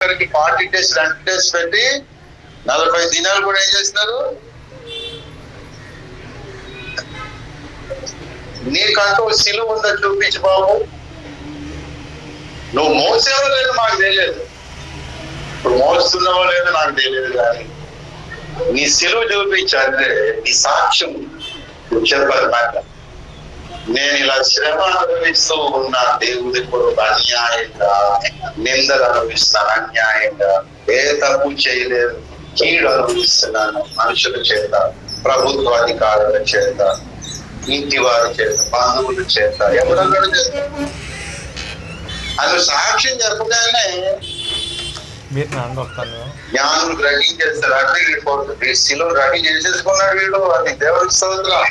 ఒక్కొక్కరికి 40 days 20 days పెట్టి 40 దినాలు కూడా ఏం చేస్తున్నారు? నీకంటూ సిలువ ఉందని చూపించు బాబు. నువ్వు మోసేవో లేదు మాకు తెలియదు, ఇప్పుడు మోస్తున్నావో లేదో నాకు తెలియదు, కానీ నీ సిలువ చూపించాలంటే నీ సాక్ష్యం చెప్పాలి మాట. నేను ఇలా శ్రమ అనుభవిస్తూ ఉన్నా, దేవుడి కొరకు అన్యాయంగా నిందలు అనుభవిస్తున్నాను, అన్యాయంగా ఏ తప్పు చేయలేదు, కీడు అనుభవిస్తున్నాను. మనుషుల చేత, ప్రభుత్వ అధికారుల చేత, ఇంటి వారి చేత, బంధువుల చేత, ఎవరన్నా చేస్తారు. అది సాక్ష్యం చెప్పగానే జ్ఞానులు గ్రహించేస్తారు. అంటే శిలో రెడీ చేసేసుకున్నాడు వీడు, అది దేవుడికి స్తోత్రం.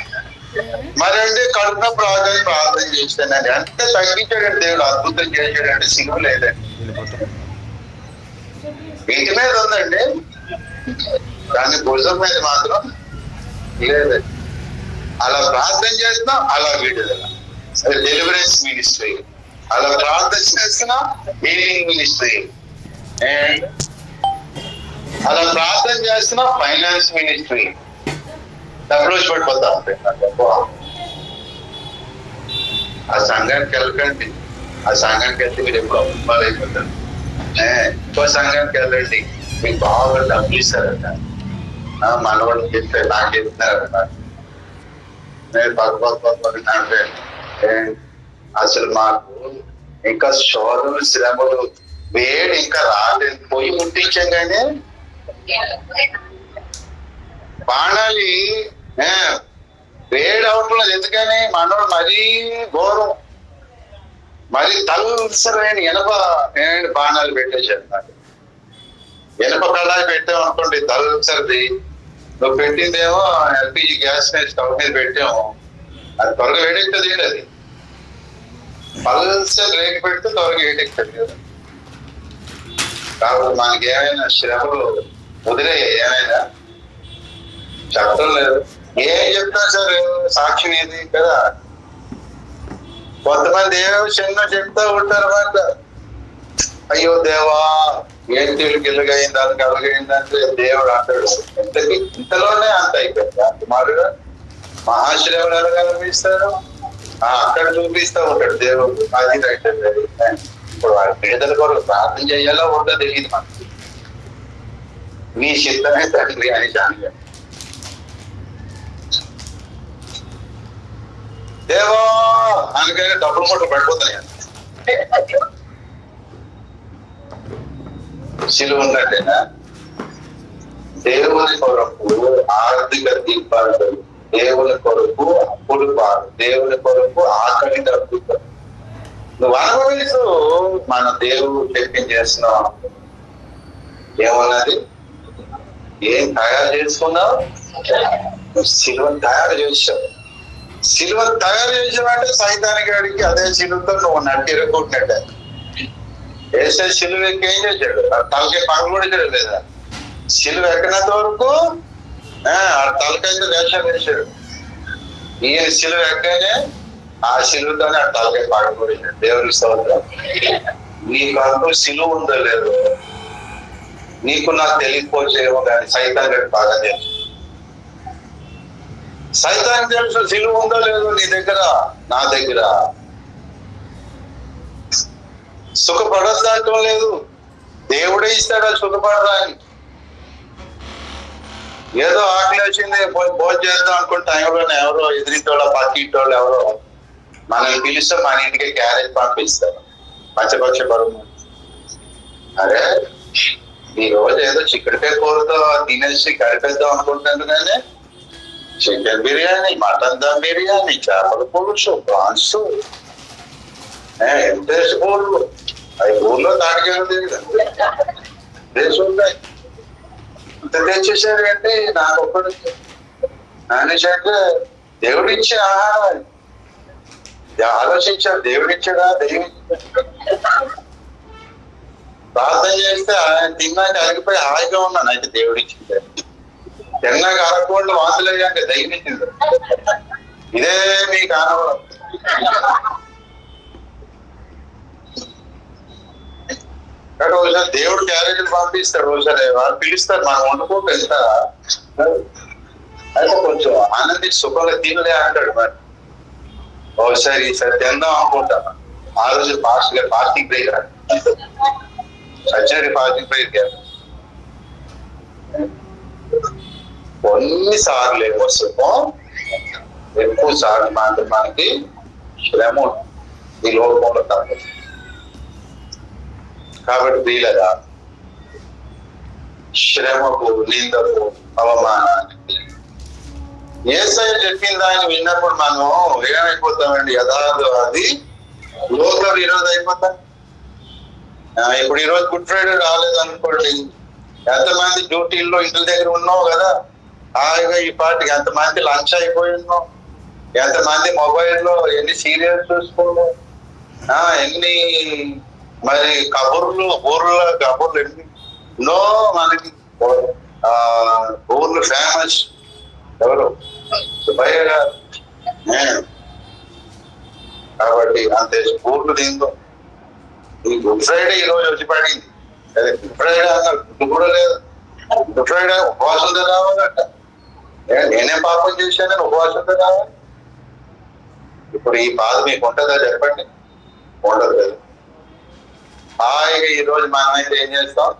మరి అంటే కడుపున ప్రార్థన చేస్తానండి, అంటే తగ్గించాడంటే దేవుడు, అద్భుతం చేశాడంటే సిలువ లేదండి, ఇంటి మీద ఉందండి, దాని భుజం మీద మాత్రం లేదండి. అలా ప్రార్థన చేస్తున్నాం, అలా విడుదల, డెలివరెన్స్ మినిస్ట్రీ. అలా ప్రార్థన చేస్తున్నా, హీలింగ్ మినిస్ట్రీ. అండ్ అలా ప్రార్థన చేస్తున్నా, ఫైనాన్స్ మినిస్ట్రీ. డబ్బులు వచ్చి పడిపోతా ఉంటాయి. ఆ సంఘానికి వెళ్ళకండి, ఆ సంఘానికి వెళ్తే మీరు ఎప్పుడు అభిమానులు అయిపోతారు. ఇంకో సంఘానికి వెళ్ళండి, మీకు బాగా డబ్బులు ఇస్తారట. మనవాళ్ళు చెప్తే నాకు చెప్తున్నారట. నేను పక్కపక్క అసలు మాకు ఇంకా శోధనలు, శ్రమలు, వేడి ఇంకా రాలేదు. పొయ్యి ముట్టించాం కానీ బాణాలి వేడి అవట్లేదు. ఎందుకని మనోడు మరీ ఘోరం, మరీ తలసరైన ఇనప బాణాలు పెట్టేశారు. నాకు ఇనప కళాయి పెట్టాం అనుకోండి, తలసరిది. నువ్వు పెట్టిందేమో ఎల్పిజి గ్యాస్ మీద స్టవ్ మీద పెట్టాము, అది త్వరగా వేడెక్కుతుంది. ఏంటి అది పల్సర్ రేటు పెడితే త్వరగా వేడెక్కుతుంది కదా. కాబట్టి మనకి ఏమైనా శ్రమలు వదిలేయ, ఏమైనా చెప్పడం లేదు. ఏం చెప్తా సార్, సాక్ష్యం ఏది కదా. కొంతమంది ఏమో చిన్న చెప్తా ఉంటారు అన్నమాట. అయ్యో దేవా, ఏం తెలుగు ఇల్లుగైంది, దానికి అలాగైందంటే దేవుడు అంటాడు. ఇంతలోనే అంత అయిపోయింది. కుమారుడు మహాశ్రమలు ఎలా కనిపిస్తారు, అక్కడ చూపిస్తూ ఉంటాడు దేవుడు. అది రైట్. ఇప్పుడు వాడి పేదల కొరకు ప్రార్థన చేయాలో ఉందో తెలియదు మనకి. నీ చిత్తమే తండ్రి అని జాని దేవా అందుకని డబ్బులు మూటలు పడిపోతున్నాయి. సిలువ ఉన్నట్టేనా? దేవుని కొరకు ఆర్థిక దీపాలు, దేవుని కొరకు అప్పులు పాడు, దేవుని కొరకు ఆకలి దొరుకుతాడు. నువ్వు అనుభవిస్తూ మన దేవుడు టెక్నింగ్ చేస్తున్నావు. ఏమన్నది? ఏం తయారు చేసుకున్నావు? సిలువను తయారు చేసావు. సిలువను తయారు చేసావంటే సైతానికి గాడికి అదే సిలువతో నువ్వు నట్టిరగొట్టినట్టే. వేసే సిలువ ఎక్కి ఏం చేశాడు? తలకి పగలు కూడా చేయలేదా? సిలువ ఎక్కినంత వరకు తలకైతే వేషాలు వేశాడు. ఈయన సిలువ ఎక్కనే ఆ సిలువతోనే ఆ తలకాయ పగలగొట్టాడు. దేవుని స్తోత్రం. నీకంటూ సిలువ ఉందో లేదు, నీకు నాకు తెలియకపోతేమో కానీ సైతాన్ గడి బాగా తెలుసు. సైతాన్ తెలుసు సిలువ ఉందో లేదో నీ దగ్గర, నా దగ్గర. సుఖపడద్దంటం లేదు, దేవుడే ఇస్తాడా సుఖపడడానికి. ఏదో ఆకలి వచ్చింది భోజనం చేద్దాం అనుకుంటే టైంలోనే ఎవరో ఎదిరింటోళ్ళ పక్కింటోళ్ళు ఎవరో మనల్ని పిలిస్తే మన ఇంటికి క్యారేజ్ పంపిస్తారు. పచ్చపక్ష బరువు. అరే ఈ రోజు ఏదో చిక్కుడుకాయ కూరతో తినేసి గడిపేద్దాం అనుకుంటాను, కానీ చికెన్ బిర్యానీ, మటన్ దమ్ బిర్యానీ, చేపల పులుసు, ప్రాన్స్, టేస్ట్ కూరలు, అవి ఊర్లో తాడికెళ్ళి ఉంటాయి. ఇంత తెచ్చేసాడు అంటే నాకు ఒక్కడికి నానేసంటే దేవుడిచ్చే ఆహారం. ఆలోచించాడు, దేవుడిచ్చాడా? దైవం ప్రార్థన చేస్తే ఆయన తిన్నాక అరిగిపోయి హాయిగా ఉన్నాను, అయితే దేవుడిచ్చింది. తిన్నాక అరగకుండా వాంతులేక దైవం ఇచ్చింది. ఇదే మీకు అనుభవం. కాబట్టి ఒకసారి దేవుడు క్యారేజీలు పంపిస్తాడు, ఒకసారి వాళ్ళు పిలుస్తారు, మనం వండుకోక ఎంత అయితే కొంచెం ఆనంది సుఖంగా తినలే అంటాడు. మరి ఒకసారి ఈసారి తిందాం అనుకుంటాను. ఆ రోజు ఫాస్టింగ్ బ్రేక్ సజ్జనరీ ఫాస్టింగ్ బ్రేక్ కొన్నిసార్లు ఏమో సుఖం, ఎక్కువ సార్లు మాత్రం మనకి శ్రమ ఈ లోకంలో తప్పదు. కాబట్టి వీళ్ళగా శ్రమకు, నిందకు, అవమానానికి యేసయ్య చెప్పిన దాన్ని విన్నప్పుడు మనం ఏమైపోతామండి? యథార్థవాది, లోక విరోధి అయిపోతాం. ఇప్పుడు ఈరోజు గుడ్ ఫ్రైడే రాలేదు అనుకోండి, ఎంతమంది డ్యూటీల్లో ఇంటి దగ్గర ఉన్నావు కదా, హాయిగా ఈ పాటికి ఎంతమంది లంచ్ అయిపోయి ఉన్నావు, ఎంతమంది మొబైల్లో ఎన్ని సీరియల్స్ చూసుకున్నావు, ఎన్ని మరి కబుర్లు, ఊర్ల కబుర్లు ఎన్ని నో. మనకి ఊర్లు ఫేమస్ ఎవరు? సుబ్బయ్య గారు. కాబట్టి అంతే ఊర్లు దీంతో ఈ గుడ్ ఫ్రైడే ఈ రోజు వచ్చి పడింది. అదే గుడ్ ఫ్రైడే అన్నారు, గుడ్డు కూడా లేదు. గుడ్ ఫ్రైడే ఉపవాసంతో రావాలంట. నేనే పాపం చేశానని ఉపవాసంతో రావాలి. ఇప్పుడు ఈ బాధ మీకు ఉంటుందా చెప్పండి? ఉండదు కదా. హాయిగా ఈ రోజు మనమైతే ఏం చేస్తాం?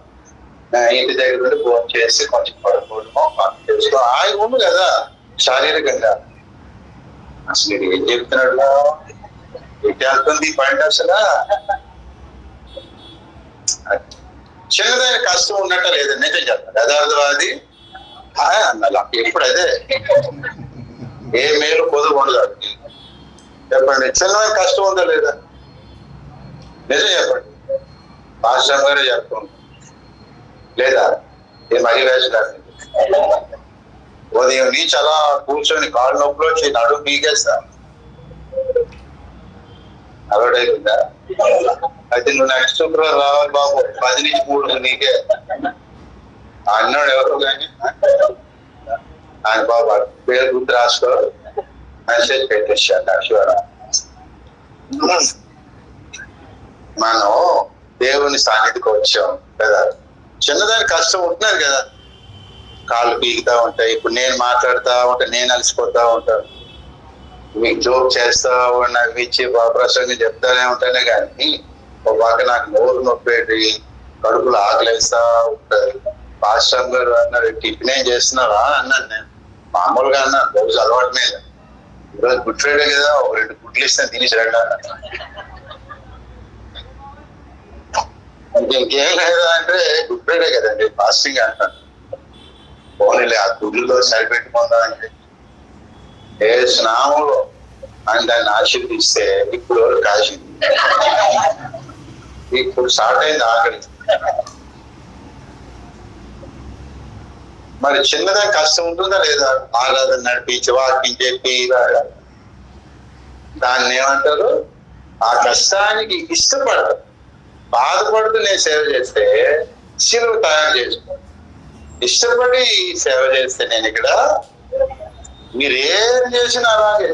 ఇంటి దగ్గర నుండి ఫోన్ చేసి కొంచెం పడుకోవడమో పని చేసుకో, హాయిగా ఉంది కదా శారీరకంగా. అసలు ఇది ఏం చెప్తున్నాడు? ఎట్టి వెళ్తుంది పాయింట్ అసలు? చిన్నదైన కష్టం ఉన్నట్ట లేదా? నిజం చెప్పండి. యథార్థవాది అన్నలా ఎప్పుడు అదే ఏ మేలు పొదుపు ఉండదు. చెప్పండి, చిన్నదైన కష్టం ఉందా లేదా? నిజం చెప్పండి. పాస్టర్ గారే చెప్తాం లేదా? ఏ మరీ వేసినారు ఉదయం నుంచి అలా కూర్చొని కాళ్ళు నొప్పులు వచ్చి నడుము పీకేస్తా అలవాటైపోయిందా? అయితే నువ్వు నెక్స్ట్ శుక్రవారం రావాలి బాబు, 10 నుంచి 3 నీకే అన్నాడు ఎవరు కానీ. ఆయన బాబు పేరు గుర్తు రాసుకో, మెసేజ్ పెట్టేసాడు. అశ్వరా మనం దేవుని సన్నిధికి వచ్చాం కదా, చిన్నదాని కష్టం ఉంటున్నారు కదా, కాళ్ళు పీకుతా ఉంటాయి. ఇప్పుడు నేను మాట్లాడుతా ఉంటా, నేను అలసిపోతా ఉంటాను, మీకు జోక్ చేస్తా ఉన్నా, ఇచ్చి ప్రసంగం చెప్తానే ఉంటానే కానీ ఒక పక్క నాకు నోరు నొప్పేటి, కడుపులు ఆకలేస్తా ఉంటది. పాస్టర్ గారు అన్నారు, టిఫిన్ ఏం చేస్తున్నావా అన్నాను. నేను మామూలుగా అన్నాను, రోజు అలవాటు మీద. ఈరోజు గుడ్ ఫ్రైడే కదా, ఒక 2 గుడ్లు ఇస్తే తినేసి రండి అన్నాను. ఇంకేం లేదా అంటే గుడ్ ఫ్రైడే కదండి, ఫాస్టింగ్ అంటాను. పోనీలే ఆ గుడ్లతో సరిపెట్టుకుందాం అంటే ఏ స్నామంలో అని దాన్ని ఆశీర్దిస్తే ఇప్పుడు కాసింది. ఇప్పుడు స్టార్ట్ అయింది ఆకలి. మరి చిన్నదాని కష్టం ఉంటుందా లేదా? ఆరాధన నడిపించి వాకింగ్ చెప్పి దాన్ని ఏమంటారు? ఆ కష్టానికి ఇష్టపడదు, బాధపడుతూ నేను సేవ చేస్తే శిలువ తయారు చేసుకో. ఇష్టపడి సేవ చేస్తే నేను ఇక్కడ మీరేం చేసినా అలాగే,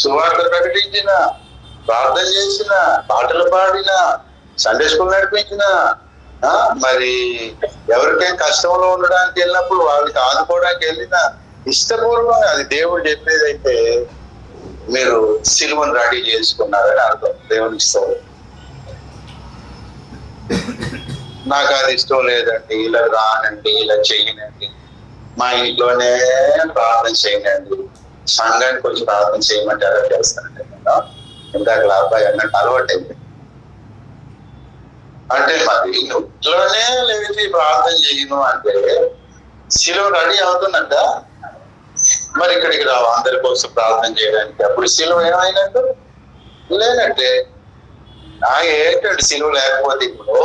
సువార్త ప్రకటించిన, ప్రార్థన చేసిన, పాటలు పాడిన, సండే స్కూల్ నడిపించిన, మరి ఎవరికైనా కష్టంలో ఉండడానికి వెళ్ళినప్పుడు వాళ్ళకి ఆదుకోవడానికి వెళ్ళిన, ఇష్టపూర్వకంగా అది దేవుడు చెప్పేదైతే మీరు సిలువను రెడీ చేసుకున్నారని అర్థం. దేవుని ఇష్టం. నాకు అది ఇష్టం లేదండి, ఇలా రానండి, ఇలా చేయనండి, మా ఇంట్లోనే ప్రార్థన చేయనండి, సంఘానికి వచ్చి ప్రార్థన చేయమంటే ఎలా చేస్తానండి నేను? ఇందాక అబ్బాయి అన్నట్టు అలవాటైంది. అంటే మరి ఇంట్లోనే లేచి ప్రార్థన చేయను అంటే శిలువ రెడీ అవుతున్నట్ట. మరి ఇక్కడికి రావు అందరి కోసం ప్రార్థన చేయడానికి, అప్పుడు శిలువ ఏమైనట్టు? లేనట్టే. ఏంటంటే శిలువ లేకపోతే ఇప్పుడు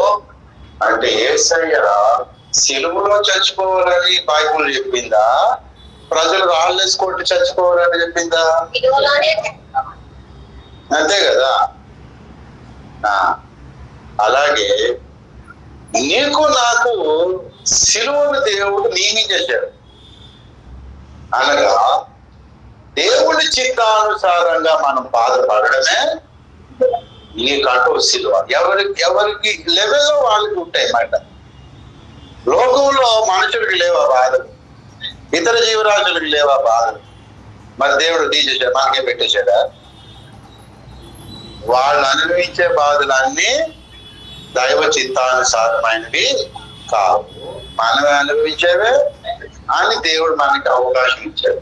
అంటే యేసయ్య శిలువలో చచ్చిపోవాలని బైబుల్ చెప్పిందా? ప్రజలు రాళ్ళేసి కొట్టి చచ్చిపోవాలని చెప్పిందా? అంతే కదా. అలాగే నీకు నాకు శిలువను దేవుడు నియమించేశాడు. అనగా దేవుడి చిత్తానుసారంగా మనం బాధపడడమే నీకంటూ సిలువ. ఎవరికి లెవెల్లో వాళ్ళకి ఉంటాయి మాట. లోకంలో మనుషులకి లేవా బాధలు, ఇతర జీవరాశులకు లేవా బాధలు? మరి దేవుడు తీసేసాడు, మనకే పెట్టేశాడా? వాళ్ళు అనుభవించే బాధలన్నీ దైవ చిత్తానుసారమైనవి కావు, మనమే అనుభవించేవే అని దేవుడు మనకి అవకాశం ఇచ్చాడు.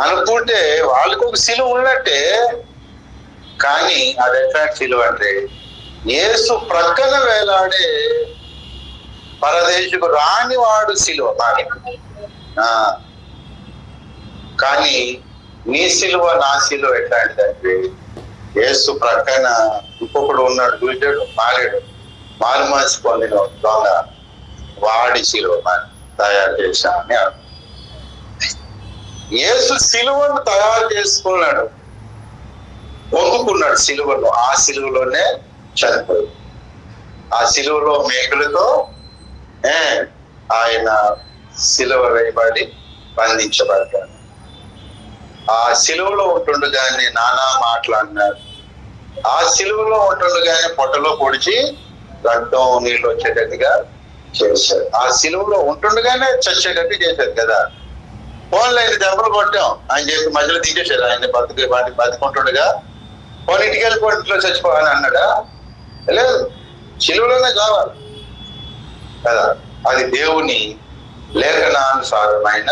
అనుకుంటే వాళ్ళకు ఒక సిలువ ఉన్నట్టే, కానీ అది ఎట్లాంటి సిలువ అంటే యేసు ప్రక్కన వేలాడే పరదేశకు రాని వాడు సిలువ మనకి. కానీ నీ సిలువ నా సిలువ ఎట్లాంటిదంటే యేసు ప్రక్కన ఇంకొకడు ఉన్నాడు, చూసాడు, మారు మనసు పొందిన దొంగ, వాడి సిలువ మనం తయారు చేశామని. యేసు సిలువను తయారు చేసుకున్నాడు, పొందుకున్నాడు సిలువను. ఆ సిలువలోనే చనిపోయి, ఆ సిలువలో మేకులతో ఆయన సిలువ వేయబడి బంధించబడ్డాడు. ఆ సిలువలో ఉంటుండగానే నానా మాట్లాడినాడు. ఆ సిలువలో ఉంటుండగానే పొట్టలో పొడిచి రక్తం నీళ్ళు వచ్చేటట్టుగా చేశాడు. ఆ సిలువలో ఉంటుండగానే చచ్చేటట్టు చేశాడు కదా. ఫోన్లో ఆయన దెబ్బలు కొట్టాం ఆయన చెప్పి మధ్యలో తీసేశాడు. ఆయన బతుకుంటుండగా ఫోన్ ఇంటికి వెళ్ళిపోయి ఇంట్లో చచ్చిపోవాలని అన్నాడా? లేదు, సిలువలోనే కావాలి కదా. అది దేవుని లేఖనానుసారమైన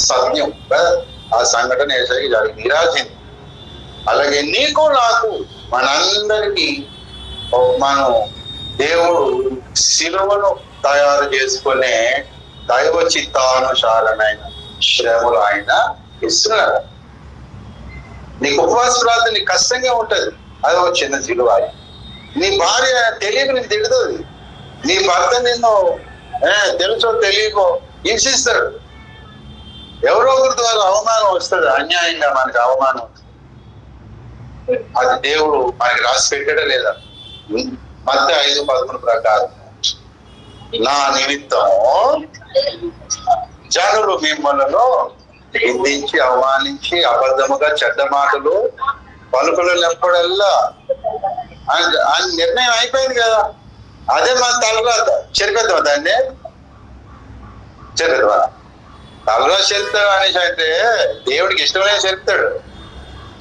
సత్యం కదా. ఆ సంఘటన ఏసరికి జరిగింది, రాసింది. అలాగే నీకు నాకు మనందరికీ మనం దేవుడు సిలువను తయారు చేసుకునే దైవ చిత్తానుసారమైన శ్రమలు ఆయన ఇస్తున్నాడు. నీకు ఉపవాస ప్రార్థన నీకు కష్టంగా ఉంటది, అది ఒక చిన్న సిలువ. నీ భార్య తెలియక నీకు తిడుతుంది, నీ భర్త నిన్ను తెలుసో తెలియకో హింసిస్తాడు, ఎవరో ఒకరి ద్వారా అవమానం వస్తుంది, అన్యాయంగా మనకి అవమానం వస్తుంది. అది దేవుడు మనకి రాసి పెట్టాడా లేదా? మత్తయి 5:11 ప్రకారం నా నిమిత్తం జనులు మిమ్మల్ని నిందించి అవమానించి అబద్ధముగా చెడ్డ మాటలు పలుకులెప్పుడల్లా అని నిర్ణయం అయిపోయింది కదా. అదే మన తలరాత. చెరిపెద్దాం దాన్ని, చెరిపెద్దామా? తలరాత చెరుపుతాడు అనేసి అంటే దేవుడికి ఇష్టమైన చెరుపుతాడు,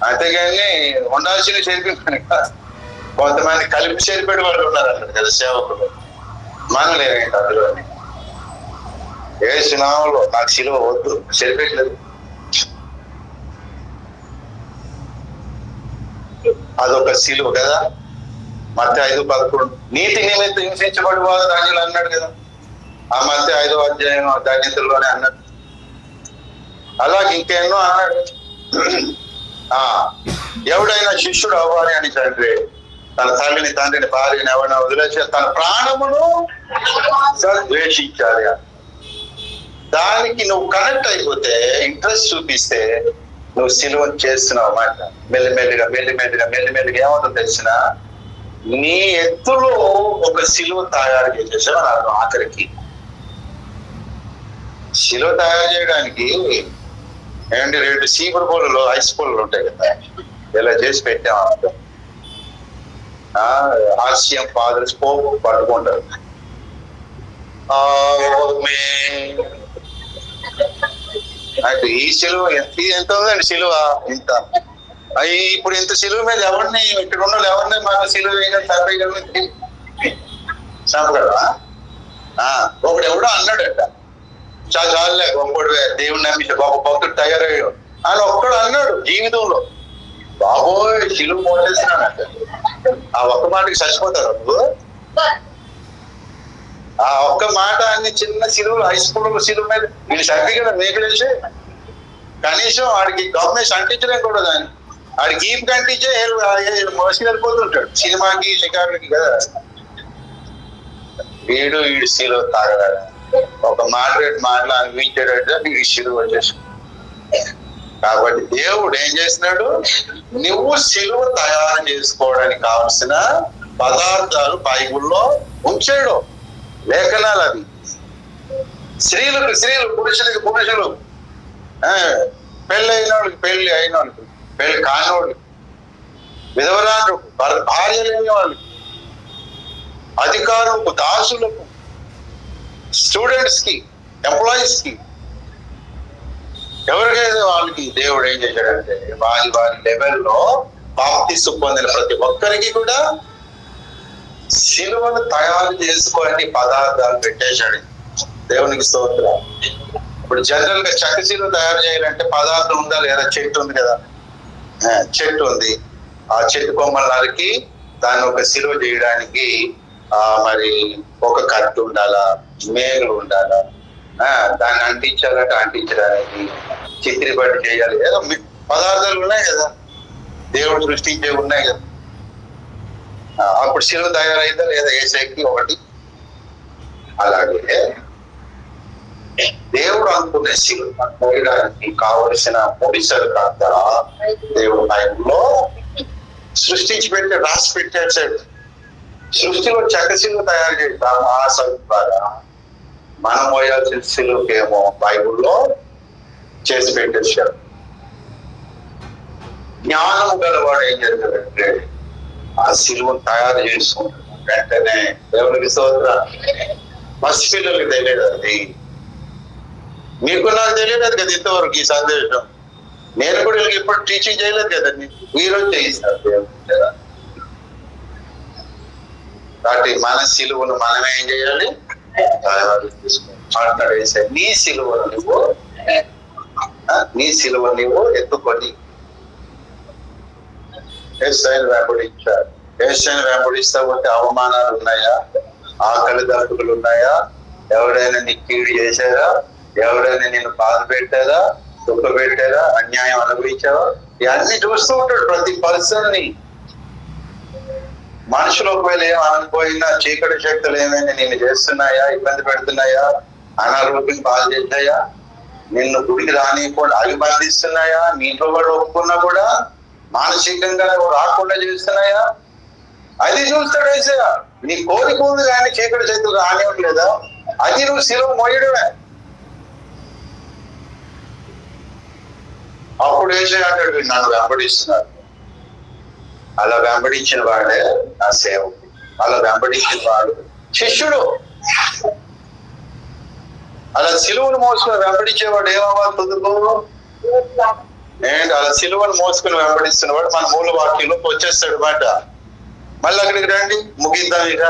అంతేగాని ఉండాల్సిన చెరిపి. కొంతమంది కలిపి చెరిపేడు వాళ్ళు ఉన్నారు అన్నారు కదా సేవకులు. మనం లేవేంటి అందులో? ఏ సునామంలో నాకు సిలువ వద్దు, చెరిపేయలేదు. అదొక సిలువ కదా. మత్తయి 5:11 నీతి నిమిత్తం హింసించబడి వారు ధాన్యులు అన్నాడు కదా. ఆ మత్తయి 5వ అధ్యాయం ధాన్యతల్లోనే అన్నాడు. అలాగే ఇంకెన్నో అన్నాడు. ఎవడైనా శిష్యుడు అవ్వాలి అని తండ్రి తన తల్లిని తండ్రిని భార్యని ఎవరైనా వదిలేసి తన ప్రాణమును ద్వేషించాలి. దానికి నువ్వు కనెక్ట్ అయిపోతే, ఇంట్రెస్ట్ చూపిస్తే నువ్వు సిలువను చేస్తున్నావు అన్నమాట. మెల్లిమెల్లిగా ఏమవుతుందో తెలిసిన నీ ఎత్తులో ఒక సిలువ తయారు చేసేసావు అని అర్థం. ఆఖరికి సిలువ తయారు చేయడానికి ఏంటి 2 సీపుడు పొలలు, ఐస్ పొలలు ఉంటాయి కదా, ఇలా చేసి పెట్టాం. ఆసియం ఫాదర్స్ పోపు పట్టుకుంటారు. అంటే ఈ సిలువ ఎంత ఉందండి? సిలువ ఇంత. ఇప్పుడు ఇంత సిలువ మీద ఎవరిని ఇక్కడ ఉన్న ఎవరిని మన సిలువ చంపగలవా? ఒకడు ఎవడో అన్నాడట, చాలే గొప్పడివే దేవుడు నమ్మి ఒక భక్తుడు తయారయ్యాడు అని ఒక్కడు అన్నాడు జీవితంలో. బాబోయ్ సిలువ మోసేస్తున్నానంట. ఆ ఒక్క మాటకి చచ్చిపోతారు నువ్వు. ఆ ఒక్క మాట అన్ని చిన్న సిలువలు, హైస్కూల్ సిలువ మీద వీళ్ళు చంపిగా మేకలేసి కనీసం వాడికి గవర్నమెంట్ అంటించడం కూడా దాన్ని వాడికి ఈపు కంటించే మోసి వెళ్ళిపోతుంటాడు సినిమాకి షికారులకి కదా. వీడు సిలువ తాగడా ఒక మాటలు అనిపించేటట్టు నీకు సిలువ వచ్చేసి. కాబట్టి దేవుడు ఏం చేస్తున్నాడు? నువ్వు సిలువ తయారు చేసుకోవడానికి కావలసిన పదార్థాలు బైబుల్లో ఉంచాడు. లేఖనాలు అవి. స్త్రీలకు స్త్రీలు, పురుషులకు పురుషులు, పెళ్ళి అయిన వాళ్ళకి పెళ్లి అయిన వాళ్ళకి పెళ్లి కానివాళ్ళు, విధవరాండ్రులకు, భార్య లేని వాళ్ళకి, అధికారులకు, దాసులకు, స్టూడెంట్స్ కి, ఎంప్లాయీస్ కి, ఎవరికైతే వాళ్ళకి దేవుడు ఏం చేశాడంటే వారి లెవెల్లో బాప్తిస్మం పొందిన ప్రతి ఒక్కరికి కూడా సిలువను తయారు చేసుకొని పదార్థాలు పెట్టేశాడు. దేవునికి స్తోత్రం. ఇప్పుడు జనరల్ గా చెక్క సిలువ తయారు చేయాలంటే పదార్థం ఉందా లేదా? చెట్టు ఉంది కదా, చెట్టు ఉంది. ఆ చెట్టు కొమ్మలు నరికి దాన్ని ఒక సిలువ చేయడానికి మరి ఒక కత్తి ఉండాలా, మేలు ఉండాలా, దాన్ని అంటించడానికి చిత్రీపడి చేయాలి. ఏదో పదార్థాలు ఉన్నాయి కదా, దేవుడు సృష్టించే ఉన్నాయి కదా. అప్పుడు సిలువ తయారైందా లేదా యేసయ్యకి ఒకటి. అలాగే దేవుడు అనుకునే సిలువ మోయడానికి కావలసిన ముడిసరు కాంత దేవుడు బైబిల్లో సృష్టించి పెట్టి రాసి పెట్టేశాడు. సృష్టిలో చెక్క సిలువ తయారు చేద్దాం ఆశ ద్వారా మనం మోయాల్సిన సిలువకేమో బైబిల్లో చేసి పెట్టేశాడు. జ్ఞానం గలవాడు ఏం చేస్తాడంటే ఆ సిలువను తయారు చేసుకుంటాడు వెంటనే. దేవునికి స్తోత్రం. పసిపిల్లలకి తెలియదు అది, మీకు నాకు తెలియదు కదా ఇంతవరకు ఈ సందేశం. నేను కూడా వీళ్ళకి ఎప్పుడు టీచింగ్ చేయలేదు కదండి, ఈరోజు చేయిస్తారు దేవుడు కదా. కాబట్టి మన సిలువను మనమే ఏం చేయాలి? తయారు చేసుకోవాలి. వేసే నీ సిలువ నువ్వు ఎత్తుకొని యేసయ్యను వెంబడించారు. యేసయ్యను వెంబడిస్తా ఉంటే అవమానాలు ఉన్నాయా? ఆకలి దప్పులు ఉన్నాయా? ఎవరైనా నీ కీడు చేశారా? ఎవరైనా నేను బాధ పెట్టారా? దుఃఖ పెట్టారా? అన్యాయం అనుభవించావా? ఇవన్నీ చూస్తూ ఉంటాడు ప్రతి పర్సన్ని. మనుషులు ఒకవేళ ఏం అనకపోయినా చీకటి శక్తులు ఏమైనా నిన్ను చేస్తున్నాయా, ఇబ్బంది పెడుతున్నాయా, అనారోగ్యం బాధ చేశాయా, నిన్ను గుడికి రానియకుండా అవి బంధిస్తున్నాయా, నీ ఇంట్లో కూడా ఒప్పుకున్నా కూడా మానసికంగా రాకుండా చేస్తున్నాయా, అది చూస్తాడు యేసయ్య. నీ కోరిక ఉంది కానీ చీకటి శక్తులు రానివ్వట్లేదా, అది నువ్వు సిలువ మోయడమే. అప్పుడు యేసయ్య అంటాడు నన్ను వెంబడిస్తున్నారు. అలా వెంబడించిన వాడే నా సేవకుడు, అలా వెంబడించిన వాడు శిష్యుడు. అలా సిలువను మోసుకుని వెంబడించేవాడు ఏమవ్వాలి? పొద్దుకు ఏంటి అలా సిలువను మోసుకుని వెంబడిస్తున్నవాడు మన మూల వాక్యంలోకి వచ్చేస్తాడు మాట. మళ్ళీ అక్కడికి రండి, ముగిద్దాం ఇక.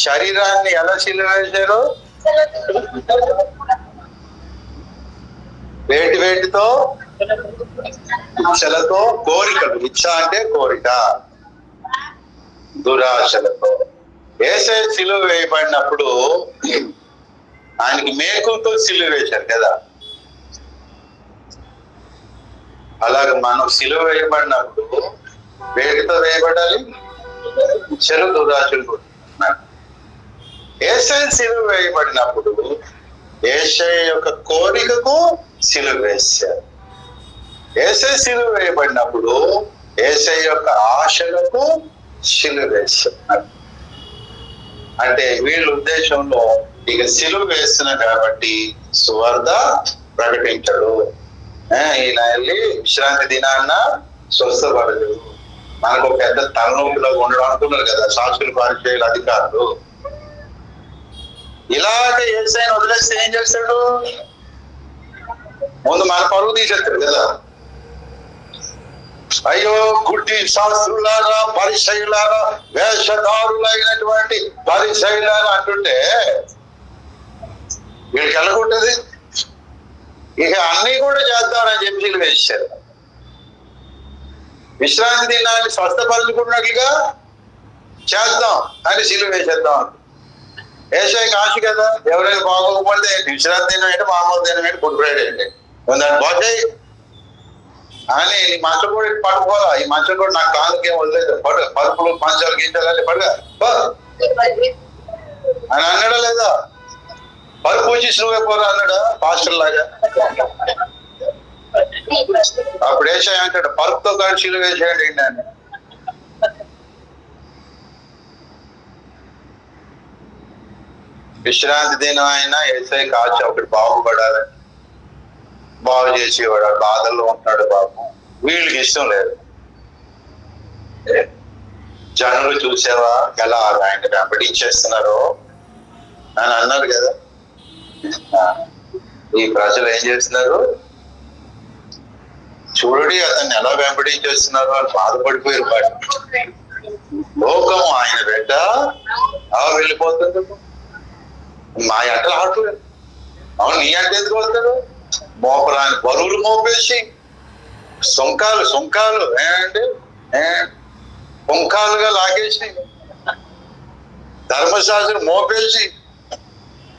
శరీరాన్ని ఎలా సిలువ వేశారు? వేటితో, ఇచ్చలతో, కోరికలు. ఇచ్చ అంటే కోరిక, దురాశలతో. యేసయ్య సిలువ వేయబడినప్పుడు ఆయనకి మేకులతో సిలువ వేశారు కదా. అలాగే మనం సిలువ వేయబడినప్పుడు వేటితో వేయబడాలి? ఇచ్చలు, దురాశలు. యేసయ్య సిలువ వేయబడినప్పుడు యేసయ్య యొక్క కోరికకు సిలువ వేశారు. యేసయ్య సిలువ వేయబడినప్పుడు యేసయ్య యొక్క ఆశలకు సిలువ వేశారు. అంటే వీళ్ళ ఉద్దేశంలో ఇక సిలువ వేస్తున్నారు కాబట్టి సువార్త ప్రకటించడు, ఈయన వెళ్ళి విశ్రాంతి దినాన్న స్వస్థపడదు. మనకు ఒక పెద్ద తలనొప్పిలో ఉండడం అంటున్నారు కదా శాస్త్రులు, పరిచయాలు, అధికారులు. ఇలాగే యేసయ్యను వదిలేస్తే ఏం చేస్తాడు? ముందు మన పరువు తీసేస్తాడు కదా. అయ్యో గుడ్డి శాస్త్రులారా, పరిచయులారా, వేషధారులైనటువంటి పరిచయులారా అంటుంటే వీడికి ఎలాగుంటది? ఇక అన్ని కూడా చేద్దామని చెప్పి వేశారు. విశ్రాంతి దినాన్ని స్వస్థపరచుకున్నట్లుగా చేద్దాం అని సిలువ వేసేద్దాం. యేసయ్యకి ఆశ కదా, ఎవరైనా బాగోకపోతే విశ్రాంతి దినం ఏంటి, మామూలు దినం ఏంటి, గుడ్ ఫ్రైడే ఏంటి, దాన్ని పోతాయి అని ఈ మంచం కూడా పట్టుకోవాలా. ఈ మంచం కూడా నాకు కాదుకేం వదిలేదు, పరుపులు మంచాలు గించాలి పడగా అని అన్నాడా లేదా? పరుపు వచ్చి నువ్వే పోరా అన్నాడా పాస్టర్ లాగా? అప్పుడు యేసయ్య అంటాడు పరుపుతో కానీ సిలువ వేసేయండి అని. విశ్రాంతి దినం అయినా ఏసై కాల్చి ఒకటి బాగుపడాలని బాగు చేసేవాడు. బాధల్లో ఉంటున్నాడు పాపం. వీళ్ళకి ఇష్టం లేదు. జనులు చూసావా ఎలా ఆయన వెంబడించేస్తున్నారో అని అన్నారు కదా. ఈ ప్రజలు ఏం చేస్తున్నారు చూడండి, అతన్ని ఎలా వెంబడించేస్తున్నారు అని బాధపడిపోయారు. లోకము ఆయన వెంట వెళ్ళిపోతుంది. మా ఎంట ఆడలేదు. అవును, నీ అంటే ఎందుకు వస్తారు? మోపరాని బరువులు మోపేసి సుంకాలు ఏంటి పుంకాలుగా లాగేసి ధర్మశాస్త్రం మోపేసి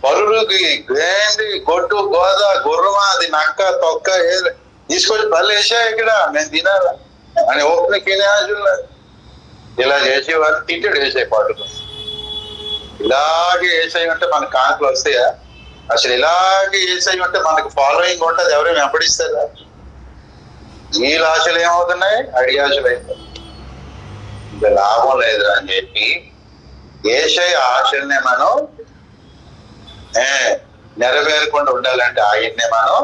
బరువులకి ఏంటి గొడ్డు గోద గుర్రమా అది నక్క తొక్క తీసుకొచ్చి బలు వేసా ఇక్కడ నేను తినాలా అని ఓపెన్ తినేయాల్సింది. ఇలా చేసేవాళ్ళు తింటాడు వేసే పాటలు. ఇలాగే వేసాయి ఉంటే మనకు కానుకలు వస్తాయా? అసలు ఇలాగే వేసాయి ఉంటే మనకు ఫాలోయింగ్ ఉంటుంది. ఎవరైనా వెంబడిస్తారా? వీళ్ళ ఆశలు ఏమవుతున్నాయి? అడియాశలు అయిపోతాయి. ఇంకా లాభం లేదు అని చెప్పి యేషయ ఆశల్ని మనం నెరవేరకుండా ఉండాలంటే ఆయన్నే మనం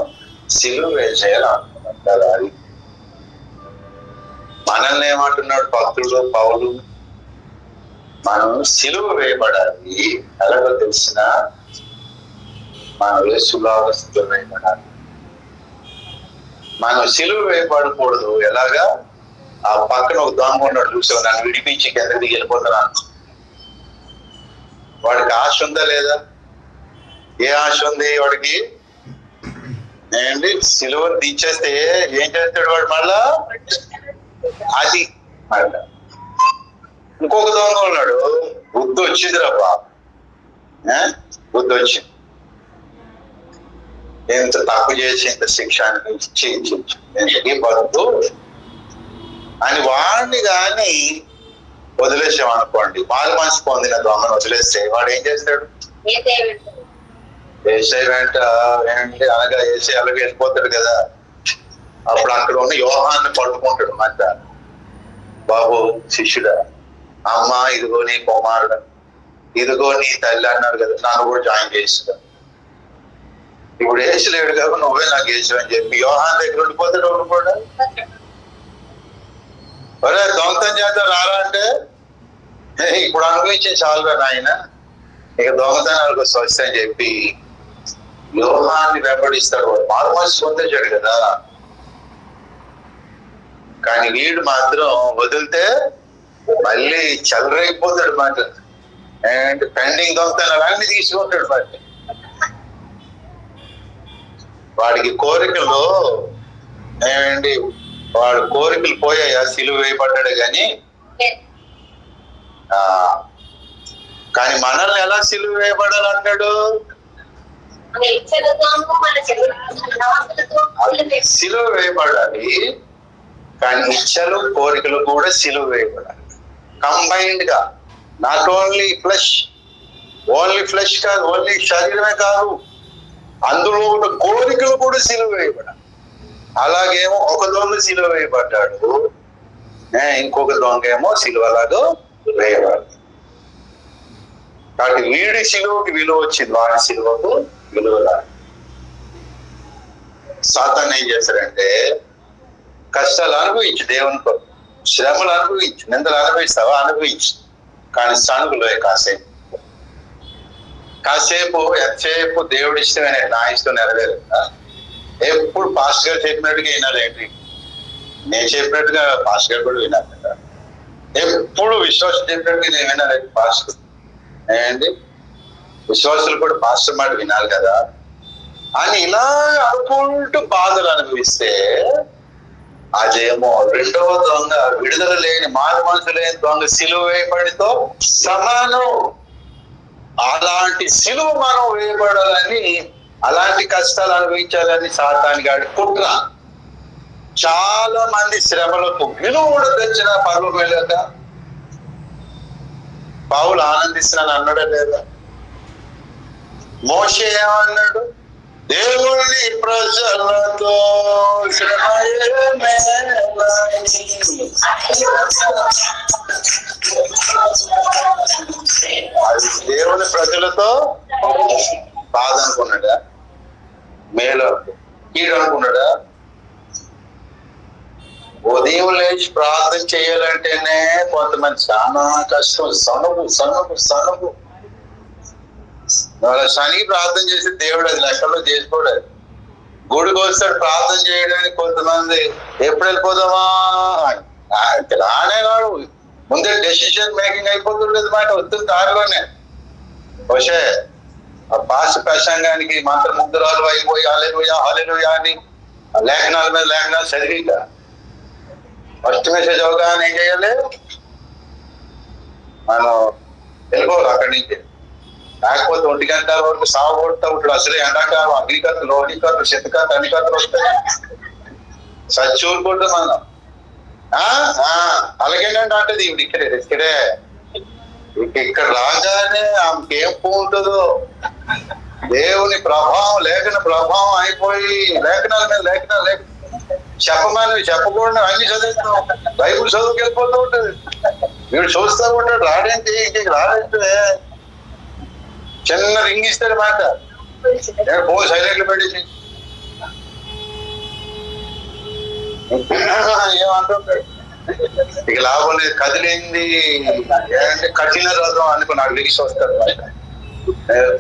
సిలువ వేసేయాలి అనుకుంటారు. అది మనల్ని ఏమంటున్నాడు భక్తుడు పౌలు? మనం సిలువ వేయబడాలి. ఎలాగో తెలిసిన మనం యేసులాగా సిలువ వేయబడాలి. మనం సిలువ వేయబడకూడదు. ఎలాగా? ఆ పక్కన ఒక దొంగ ఉన్నాడు చూసావు, నన్ను విడిపించి కిందకి దిగి వెళ్ళిపోతున్నాను. వాడికి ఆశ ఉందా లేదా? ఏ ఆశ ఉంది వాడికి? ఏంటి సిలువను దించేస్తే ఏం చేస్తాడు వాడు? మళ్ళా అది మళ్ళా ఇంకొక దొంగ ఉన్నాడు. బుద్ధి వచ్చింది రా బాబు, బుద్ధి వచ్చింది. ఎంత తప్పు చేసి ఇంత శిక్ష ఎందుకు బద్దు అని వాడిని కానీ వదిలేసాం అనుకోండి. మారు మనసు పొందిన దొంగను వదిలేస్తే వాడు ఏం చేస్తాడు? ఏసై వెంట ఏంటి అనగా ఏసై అలాగే వెళ్ళిపోతాడు కదా. అప్పుడు అక్కడ ఉన్న యోహాన్ని పట్టుకుంటాడు. అంట బాబు శిష్యుడా, అమ్మ ఇదిగో నీ కుమారుడు, ఇదిగో నీ తల్లి అన్నాడు కదా, నన్ను కూడా జాయిన్ చేస్తా. ఇప్పుడు వేసలేడు కదా, నువ్వే నాకు వేసావు అని చెప్పి యోహాన్ దగ్గర ఉండిపోతాడు. ఒకడు కూడా ఒరే దొంగతనం చేద్దాం రారా అంటే ఇప్పుడు అనుభవించే చాలురా నాయన, ఇక దొంగతనాలకు స్వస్థ అని చెప్పి యోహాన్ని వెంబడిస్తాడు. వాడు మారు మనసు పొందేశాడు కదా. కానీ వీడు మాత్రం వదిలితే మళ్ళీ చల్లరైపోతాడు మాట. అండ్ పెండింగ్ దొంగతనాలు అన్ని తీసుకుంటాడు మాట. వాడికి కోరికలు ఏమండి, వాడు కోరికలు పోయాయా? సిలువ వేయబడ్డాడు కానీ కానీ మనల్ని ఎలా సిలువ వేయబడాలంటాడు? సిలువ వేయబడాలి, కానీ ఇచ్చలు కోరికలు కూడా సిలువ వేయబడాలి. కంబైన్డ్ గా, నాట్ ఓన్లీ ఫ్లెష్ కాదు, ఓన్లీ శరీరమే కాదు, అందులో ఉన్న కోరికలు కూడా సిలువ వేయబడాలి. అలాగేమో ఒక దొంగ సిలువ వేయబడ్డాడు, ఇంకొక దొంగ ఏమో సిలువలాగా వేయబడ్డాడు. కాబట్టి వీడి సిలువకి విలువ వచ్చింది, వాడి సిలువకు విలువ రాదు. సాతాను ఏం చేస్తారంటే కష్టాలు అనుభవించు, దేవునితో శ్రమలు అనుభవించు, నిందలు అనుభవిస్తావా? అనుభవించు, కానీ సనుగులే కాసేపు ఎంతసేపు దేవుడి ఇష్టమైన నా ఇష్టం నెరవేరుతా. ఎప్పుడు పాస్టర్ గారు చెప్పినట్టుగా వినాలేంటి? నేను చెప్పినట్టుగా పాస్టర్ గారు కూడా వినాలి కదా. ఎప్పుడు విశ్వాసం చెప్పినట్టుగా నేను వినాలి పాస్టర్ ఏంటి? విశ్వాసులు కూడా పాస్టర్ మాట వినాలి కదా అని ఇలా అనుకుంటూ బాధలు అనుభవిస్తే అదేమో రెండవ దొంగ, విడుదల లేని మారు మనసు లేని దొంగ సిలువ వేయబడితో సమానం. అలాంటి సిలువ మనం వేయబడాలని, అలాంటి కష్టాలు అనుభవించాలని సాతాను గాడి కుట్ర. చాలా మంది శ్రమలకు విలువ కూడా తెచ్చిన పర్వం వెళ్ళక పౌలు ఆనందిస్తున్నాను అన్నాడా లేదా? మోషే ఏమన్నాడు? దేవుని ప్రజలతో అది దేవుని ప్రజలతో బాధ అనుకున్నాడా, మేలు కీడు అనుకున్నాడా? ఉదయం లేచి ప్రార్థన చేయాలంటేనే కొంతమంది చాలా కష్టం. సనుగు వాళ్ళ శనికి ప్రార్థన చేసి దేవుడు అది లెక్కల్లో చేసుకోవడం. గుడికి వస్తాడు ప్రార్థన చేయడానికి, కొంతమంది ఎప్పుడు వెళ్ళిపోదామా రానే వాడు ముందే డెసిషన్ మేకింగ్ అయిపోతుండేది మాట. వస్తుంది దారిలోనే వచ్చే ఆ భాష ప్రసంగానికి మంత్ర ముద్రాలు అయిపోయి హల్లెలూయా అని లేఖనాల మీద లేఖనాలు చదివిక ఫస్ట్ మెసేజ్ అవగానే ఏం చేయాలి, మనం వెళ్ళిపోవాలి అక్కడి నుంచి. లేకపోతే 1 గంటల వరకు సాగు కొడతా ఉంటాడు. అసలే ఎండాకాలం అగ్నికత్తులు, లోహికత్తులు, శతకత్తులు, అన్నికత్తులు వస్తాయి. సచ్చూరుకుంటూ మనం అలాగేనంటే అంటది ఇవి ఇక్కడే ఇక్కడ రాగానే ఆమెకేం ఉంటుందో దేవుని ప్రభావం, లేఖన ప్రభావం అయిపోయి లేఖనాల మీద లేఖనాలు చెప్పమని చెప్పకూడదు అన్ని చదువుతాం. బైబుల్ చదువుకి వెళ్ళిపోతూ ఉంటుంది. వీడు చూస్తూ ఉంటాడు. రాడేంటి ఇంక రాడంటే చిన్న రింగ్ ఇస్తాడు మాట. నేను ఫోన్ సైలెంట్లు పెట్టేసి ఏమంటుంటాడు, ఇక లాభం లేదు, కదిలింది ఏంటంటే కఠిన రథం అనుకో నాకు లిగిసి వస్తాడు.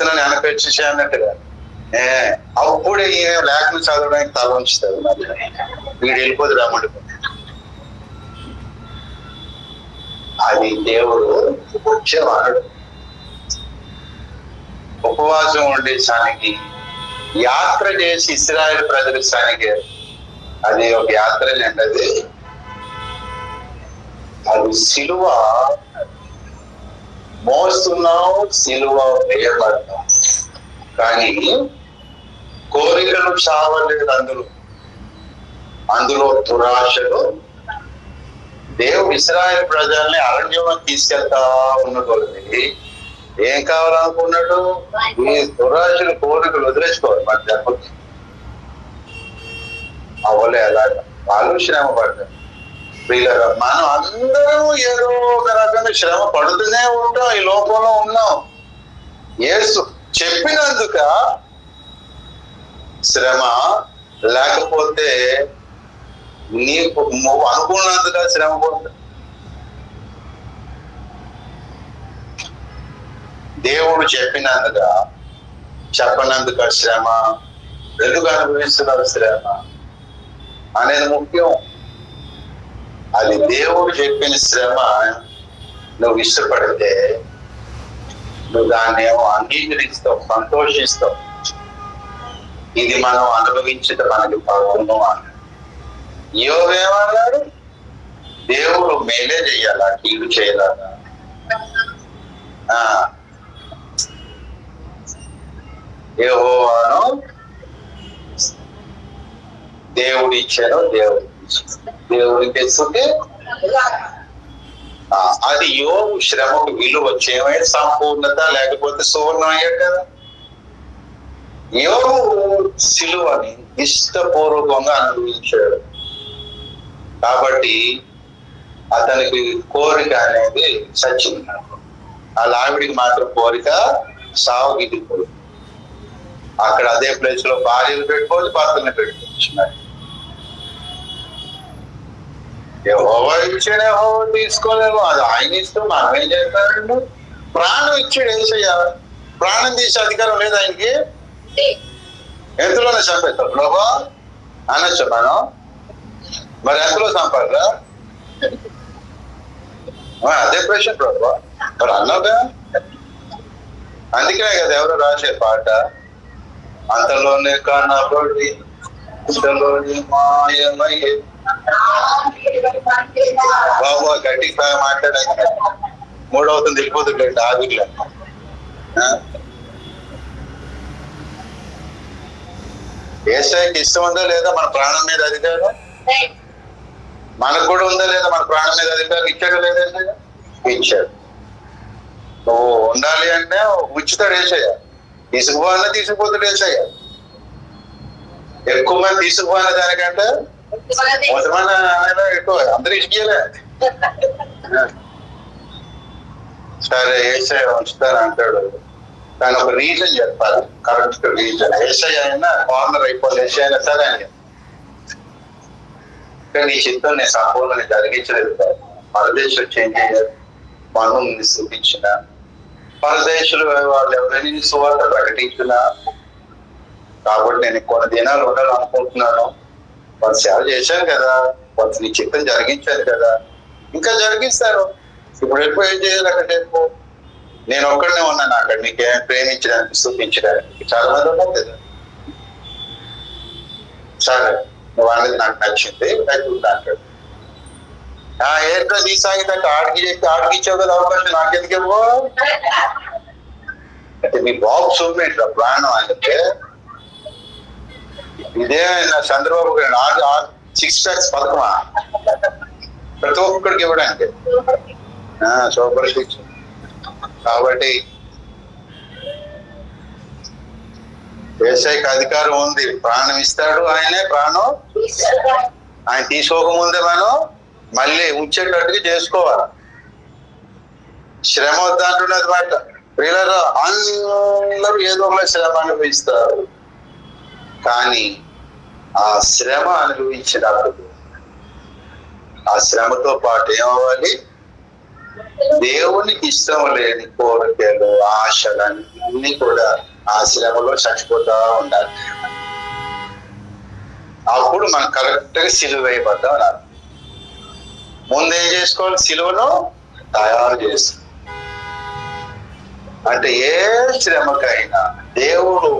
నేను అనిపించేసి అన్నట్టుగా అప్పుడే లేఖను చదవడానికి తల ఉంచుతాడు. మరి వీడు వెళ్ళిపోదు రమ్మండి. అది దేవుడు వచ్చేవాడు. ఉపవాసం ఉండే సానికి యాత్ర చేసి ఇశ్రాయేలు ప్రజల సానికి అది ఒక యాత్రలేండి. అది సిలువ మోస్తున్నావు, సిలువ వేయబడతావు, కానీ కోరికలు చావలేదు. అందులో దురాశలు. దేవుడు ఇశ్రాయేలు ప్రజల్ని అరణ్యంలో తీసుకెళ్తా ఉన్నది. ఏం కావాలనుకున్నాడు? ఈ దురాశలు, కోరికలు వదిలేసుకోవాలి. మరి చెప్పచ్చు అవ్వలే. అలాగా వాళ్ళు శ్రమ పడ్డారు. మనం అందరం ఏదో ఒక రకంగా శ్రమ పడుతూనే ఉంటాం. ఈ లోకంలో ఉన్నాం. యేసు చెప్పినందుక శ్రమ, లేకపోతే నువ్వు అనుకున్నందుక శ్రమ పడుతుంది. దేవుడు చెప్పినందుక, చెప్పనందుక శ్రమ, ఎందుకు అనుభవిస్తున్నారు శ్రమ అనేది ముఖ్యం. అది దేవుడు చెప్పిన శ్రమ నువ్వు ఇష్టపడితే నువ్వు దాన్ని ఏమో అంగీకరిస్తావు, సంతోషిస్తావు. ఇది మనం అనుభవించడం మనకి పాపము అన్నాడు. యోబు ఏమన్నాడు? దేవుడు మేలే చెయ్యాలా, కీడు చేయాలా? యెహోవాను దేవుడు ఇచ్చాను, దేవుడికి తెచ్చుకుంటే అది యోబు శ్రమకు విలువ వచ్చేమే, సంపూర్ణత లేకపోతే సువర్ణం అయ్యాడు కదా. యోబు సిలువని ఇష్టపూర్వకంగా అనుభవించాడు కాబట్టి అతనికి కోరిక అనేది చచ్చింది. అలా ఆవిడికి మాత్రం కోరిక సావు గిట్టుకోదు. అక్కడ అదే ప్లేస్ లో భార్యలు పెట్టుకోవచ్చు, భర్తలు పెట్టుకోవచ్చు. మరి యెహోవా ఇచ్చాడు, యెహోవా తీసుకోలేము. అది ఆయన ఇష్టం. మనం ఏం చేస్తారండి? ప్రాణం ఇచ్చాడు యేసయ్య. ప్రాణం తీసే అధికారం లేదు ఆయనకి. ఎంతలోనే చంపేస్తాం ప్రభా అనొచ్చు మనం. మరి ఎంతలో చంపారా? అదే ప్రశ్న ప్రభా. మరి అన్నావుగా. అందుకనే కదా ఎవరో రాసే పాట, అంతలోనే కనబడి ఇంతలోనే మాయమయ్యే. బాబు గట్టిగా మాట్లాడాక 3 వెళ్ళిపోతుంది ఆవిర్లో. యేసయ్యకి ఇష్టం ఉందా లేదా మన ప్రాణం మీద అధికారం? మనకు కూడా ఉందా లేదా మన ప్రాణం మీద అధికారం? ఇచ్చాడు లేదంటే ఇచ్చాడు. నువ్వు ఉండాలి అంటే ఉచితాడు యేసయ్య. తీసుకుపోవాలన్నా తీసుకుపోతాడు యేసయ్య. ఎక్కువ మంది తీసుకుపోయిన దానికంటే కొంతమంది ఎక్కువ అందరూ ఇసుకేలే. సరే ఏసఐ ఉంచుతాను అంటాడు, కానీ ఒక రీజన్ చెప్పాలి, కరెక్ట్ రీజన్. ఏసఐ అయినా కార్నర్ అయిపోయింది, ఏసఐ అయినా సరే అని నీ చిత్తం నేను సంపూర్ణ జరిగించలేదు. పరదేశులు చేంజ్ చేయాలి, మనుని చూపించిన పరదేశులు వాళ్ళు ఎవరైనా సువార్త ప్రకటించిన, కాబట్టి నేను కొన్ని దినాలు ఉండాలనుకుంటున్నాను. వాళ్ళు సేవ చేశాను కదా, వాళ్ళు నీ చిత్తం జరిగించాను కదా, ఇంకా జరిగిస్తారు. ఇప్పుడు వెళ్ళిపో ఏం చేయాలి? అక్కడ వెళ్ళిపో, నేను ఒక్కడనే ఉన్నాను అక్కడ నీకేం ప్రేమించడానికి చూపించడానికి. చాలా మంది ఉన్నారు కదా. సరే నువ్వు అనేది నాకు నచ్చింది, అంటాడు. ఏంటో నీ సాగితే ఆడికిచ్చావు కదా అవకాశం, నాకెందుకేమో. అయితే మీ బాబు సూమేంట ప్రాణం అంటే ఇదే చంద్రబాబు గారు 6 lakhs పథకమా ప్రతి ఒక్కడికి ఇవ్వడానికి సూపర్ సిక్స్. కాబట్టి ఏసైకి అధికారం ఉంది, ప్రాణం ఇస్తాడు ఆయనే, ప్రాణం ఆయన తీసుకోకముందే మనం మళ్ళీ ఉంచేటట్టుగా చేసుకోవాలి. శ్రమ వద్దంటున్నది మాట. వీళ్ళలో అందరూ ఏదో ఒక శ్రమ అనుభవిస్తారు, కానీ ఆ శ్రమ అనుభవించినప్పుడు ఆ శ్రమతో పాటు ఏమవ్వాలి? దేవునికి ఇష్టం లేని కోరికలు, ఆశలన్నీ కూడా ఆ శ్రమలో చచ్చిపోతా ఉండాలి. అప్పుడు మనం కరెక్ట్ గా సిలువ వేయబడ్డాం అన్నారు. ముందేం చేసుకోవాలి? సిలువను తయారు చేసుకో. అంటే ఏ శ్రమకైనా దేవుడు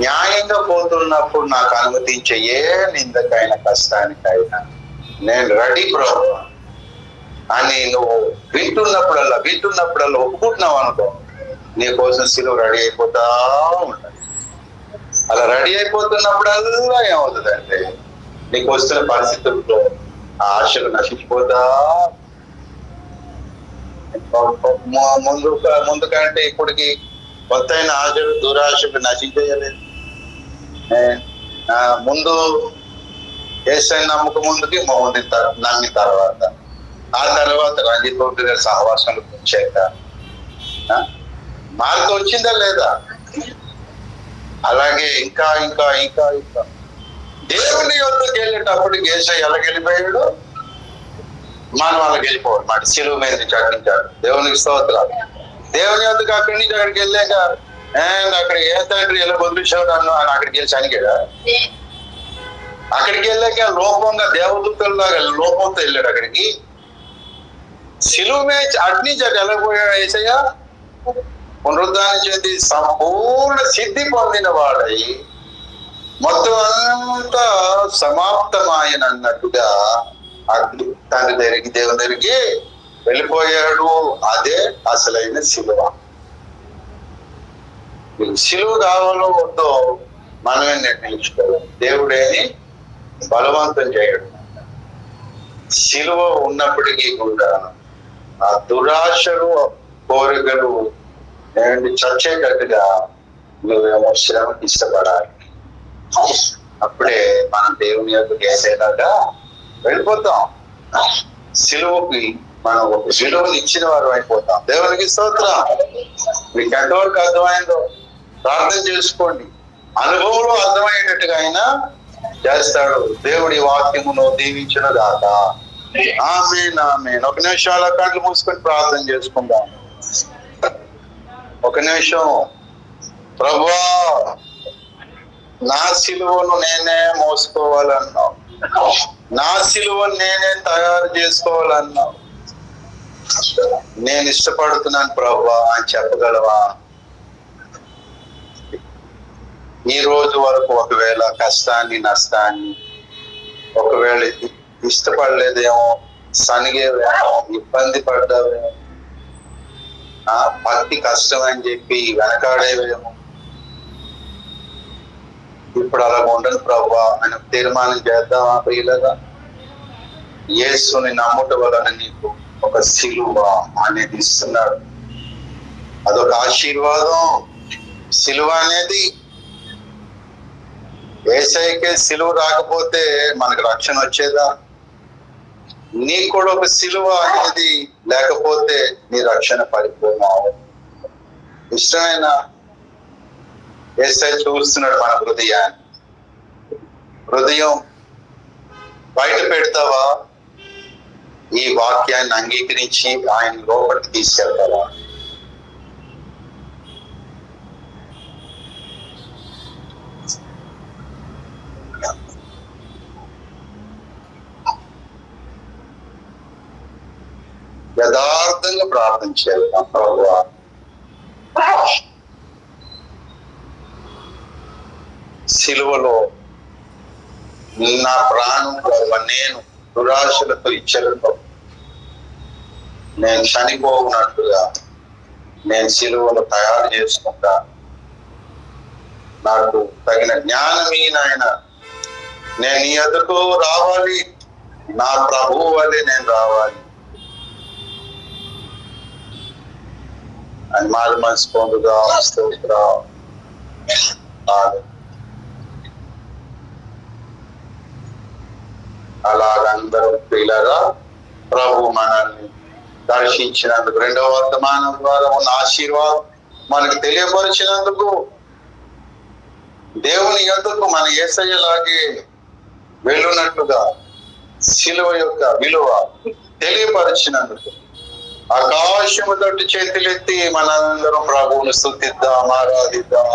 న్యాయంగా పోతున్నప్పుడు నాకు అనుమతించే ఏ నిందకైనా కష్టానికైనా నేను రెడీ ప్రభు అని నువ్వు వింటున్నప్పుడల్లా ఒప్పుకుంటున్నావు అనుకో, నీ కోసం సిలువ రెడీ అయిపోతా ఉండాలి. అలా రెడీ అయిపోతున్నప్పుడల్లా ఏమవుతుందంటే నీకు వస్తున్న పరిస్థితుల్లో ఆ ఆశలు నశించిపోతా. ముందు కంటే ఇప్పటికి కొత్తైన ఆశలు దురాశలు నశించేయలేదు. ముందు ఏసై నమ్మక ముందుకి నమ్మిన తర్వాత, ఆ తర్వాత రంజిత్ బాబు గారి సహవాసాలు వచ్చాక మార్పు వచ్చిందా లేదా? అలాగే ఇంకా ఇంకా ఇంకా ఇంకా దేవుని యొద్దకు వెళ్ళేటప్పటికి ఏసై ఎలాగెళ్ళిపోయాడు, మనం వాళ్ళకి వెళ్ళిపోవాలి మాట. సిలువ మీద నుంచి అట్టించాడు. దేవునికి స్తోత్రాలు. దేవుని యొద్దకు అక్కడి నుంచి అక్కడికి వెళ్ళాక అక్కడ ఏ తండ్రి ఎలా బదులుచావు నన్ను అని అక్కడికి వెళ్ళి చనిగాడా? అక్కడికి వెళ్ళాక లోపంగా దేవదూతల్లాగా లోపంతో వెళ్ళాడు అక్కడికి. సిలువ మీద అట్నుంచి అక్కడ వెళ్ళకపోయాడు ఏసయ్య. పునరుద్ధానం చెంది సంపూర్ణ సిద్ధి పొందిన వాడై మొత్తం అంతా సమాప్తమాయన అన్నట్టుగా తండ్రి దగ్గరికి, దేవుని దగ్గరికి వెళ్ళిపోయాడు. అదే అసలైన సిలువ. సిలువ కావాలో వద్దో మనమే నిర్ణయించుకోవాలి. దేవుడేని బలవంతం చేయడు. సిలువ ఉన్నప్పటికీ కూడా ఆ దురాశలు, కోరికలు చచ్చేటట్టుగా నువ్వేమో శ్రమకి ఇష్టపడాలి. అప్పుడే మనం దేవుని యొక్క చేసేలాగా వెళ్ళిపోతాం. సిలువకి మనం ఒక విలువను ఇచ్చిన వారు అయిపోతాం. దేవునికి స్తోత్రం. మీకు ఎంతవరకు అర్థమైందో ప్రార్థన చేసుకోండి. అనుభవంలో అర్థమయ్యేటట్టుగా అయినా చేస్తాడు. దేవుడి వాక్యమును దీవించిన గాక. ఆమేన్ ఆమేన్. ఒక నిమిషం అలా కళ్ళు మూసుకొని ప్రార్థన చేసుకుందాం. ఒక నిమిషం. ప్రభువా, నా సిలువను నేనే మోసుకోవాలన్నావు, నా సిలువను నేనే తయారు చేసుకోవాలన్నావు. నేను ఇష్టపడుతున్నాను ప్రభువా అని చెప్పగలవా? ఈ రోజు వరకు ఒకవేళ కష్టాన్ని, నష్టాన్ని ఒకవేళ ఇష్టపడలేదేమో, సనిగేవేమో, ఇబ్బంది పడ్డావేమో, భక్తి కష్టం అని చెప్పి వెనకాడేవేమో, ఇప్పుడు అలా ఉండను ప్రభువా అని తీర్మానం చేద్దామా? ప్రియులగా, యేసుని నమ్ముట వలన నీకు ఒక సిలువ అనేది ఇస్తున్నాడు. అదొక ఆశీర్వాదం. సిలువ అనేది యేసయ్యకే సిలువ రాకపోతే మనకు రక్షణ వచ్చేదా? నీకు కూడా ఒక సిలువ అనేది లేకపోతే నీ రక్షణ పరిపూర్ణ అవ్వదు. ఇష్టమైన యేసయ్య చూస్తున్నాడు మన హృదయం బయట పెడతావా? ఈ వాక్యాన్ని అంగీకరించి ఆయన లోపలికి తీసుకెళ్తావా? యథార్థంగా ప్రార్థన చేద్దాం. ప్రభువా, సిలువలో నా ప్రాణం నేను దురాశలతో ఇచ్చలతో నేను చనిపోనట్టుగా నేను సిలువను తయారు చేసుకుంటా. నాకు తగిన జ్ఞానమీ నాయన. నేను నీ ఎదుకు రావాలి, నా ప్రభువు వల్లే నేను రావాలి అని మారు మనసు పొందుగా. అలాగందరూ ప్రియులారా, ప్రభు మనల్ని దర్శించినందుకు, రెండవ వర్తమానం ద్వారా ఉన్న ఆశీర్వాదం మనకు తెలియపరిచినందుకు, దేవుని యొద్దకు మన యేసయ్యలాగే వెళ్ళున్నట్లుగా సిలువ యొక్క విలువ తెలియపరిచినందుకు ఆకాశము తోటి చేతులెత్తి మనందరం ప్రభువును స్తుతిద్దాం, ఆరాధిద్దాం.